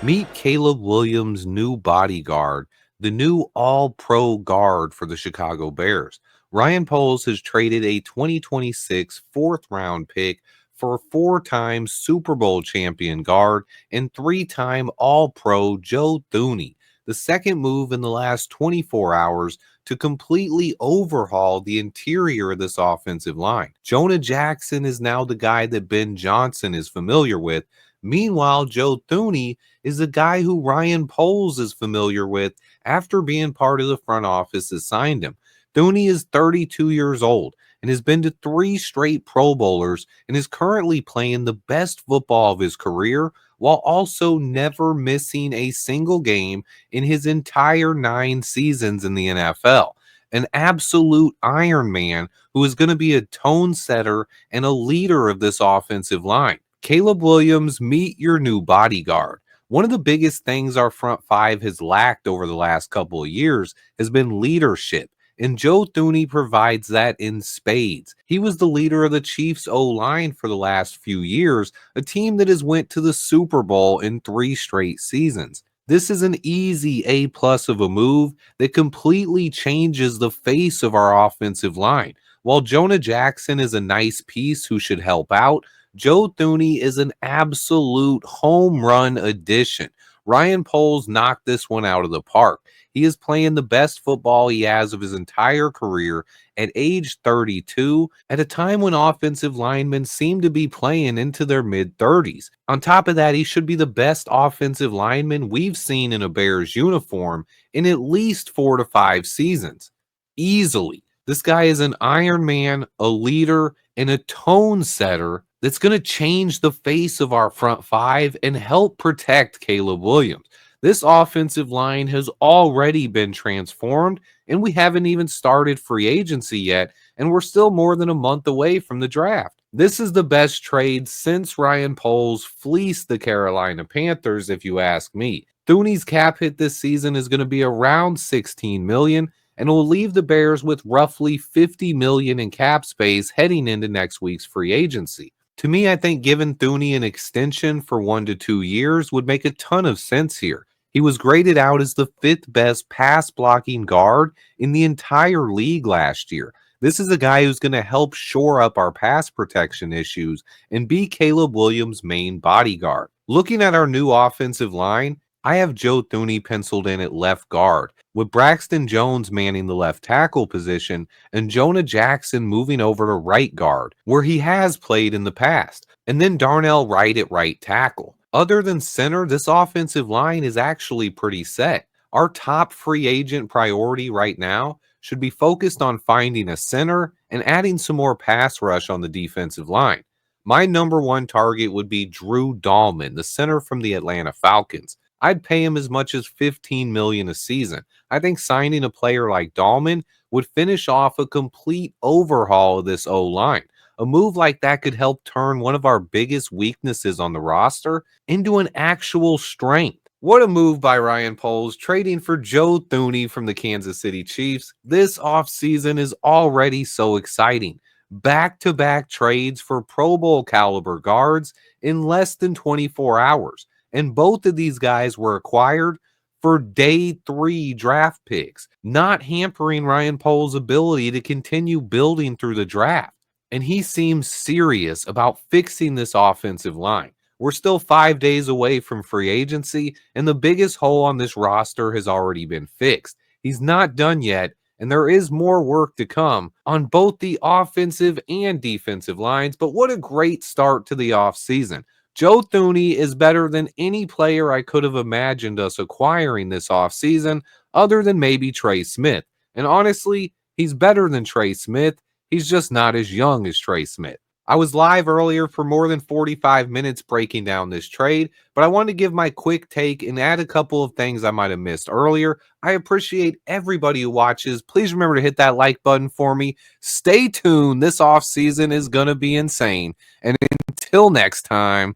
Meet Caleb Williams' new bodyguard, the new all-pro guard for the Chicago Bears. Ryan Poles has traded a 2026 fourth-round pick for four-time Super Bowl champion guard and three-time all-pro Joe Thuney, the second move in the last 24 hours to completely overhaul the interior of this offensive line. Jonah Jackson is now the guy that Ben Johnson is familiar with. Meanwhile, Joe Thuney is the guy who Ryan Poles is familiar with after being part of the front office that signed him. Thuney is 32 years old and has been to three straight Pro Bowlers and is currently playing the best football of his career while also never missing a single game in his entire 9 seasons in the NFL. An absolute Iron Man who is going to be a tone setter and a leader of this offensive line. Caleb Williams, meet your new bodyguard. One of the biggest things our front five has lacked over the last couple of years has been leadership, and Joe Thuney provides that in spades. He was the leader of the Chiefs OLine for the last few years, a team that has went to the Super Bowl in 3 straight seasons. This is an easy A+ of a move that completely changes the face of our offensive line. While Jonah Jackson is a nice piece who should help out, Joe Thuney is an absolute home run addition. Ryan Poles knocked this one out of the park. He is playing the best football he has of his entire career at age 32, at a time when offensive linemen seem to be playing into their mid-30s. On top of that, he should be the best offensive lineman we've seen in a Bears uniform in at least 4 to 5 seasons. Easily. This guy is an Iron Man, a leader, and a tone setter that's going to change the face of our front five and help protect Caleb Williams. This offensive line has already been transformed, and we haven't even started free agency yet, and we're still more than a month away from the draft. This is the best trade since Ryan Poles fleeced the Carolina Panthers, if you ask me. Thuney's cap hit this season is going to be around $16 million, and will leave the Bears with roughly $50 million in cap space heading into next week's free agency. To me, I think giving Thuney an extension for 1 to 2 years would make a ton of sense here. He was graded out as the 5th best pass blocking guard in the entire league last year. This is a guy who's going to help shore up our pass protection issues and be Caleb Williams' main bodyguard. Looking at our new offensive line, I have Joe Thuney penciled in at left guard, with Braxton Jones manning the left tackle position and Jonah Jackson moving over to right guard, where he has played in the past, and then Darnell Wright at right tackle. Other than center, this offensive line is actually pretty set. Our top free agent priority right now should be focused on finding a center and adding some more pass rush on the defensive line. My number one target would be Drew Dahlman, the center from the Atlanta Falcons. I'd pay him as much as $15 million a season. I think signing a player like Dahlman would finish off a complete overhaul of this O-line. A move like that could help turn one of our biggest weaknesses on the roster into an actual strength. What a move by Ryan Poles, trading for Joe Thuney from the Kansas City Chiefs. This offseason is already so exciting. Back-to-back trades for Pro Bowl caliber guards in less than 24 hours. And both of these guys were acquired for day 3 draft picks, not hampering Ryan Poles' ability to continue building through the draft. And he seems serious about fixing this offensive line. We're still 5 days away from free agency, and the biggest hole on this roster has already been fixed. He's not done yet, and there is more work to come on both the offensive and defensive lines, but what a great start to the offseason. Joe Thuney is better than any player I could have imagined us acquiring this offseason, other than maybe Trey Smith. And honestly, he's better than Trey Smith. He's just not as young as Trey Smith. I was live earlier for more than 45 minutes breaking down this trade, but I wanted to give my quick take and add a couple of things I might have missed earlier. I appreciate everybody who watches. Please remember to hit that like button for me. Stay tuned. This offseason is going to be insane. And until next time,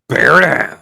bear down.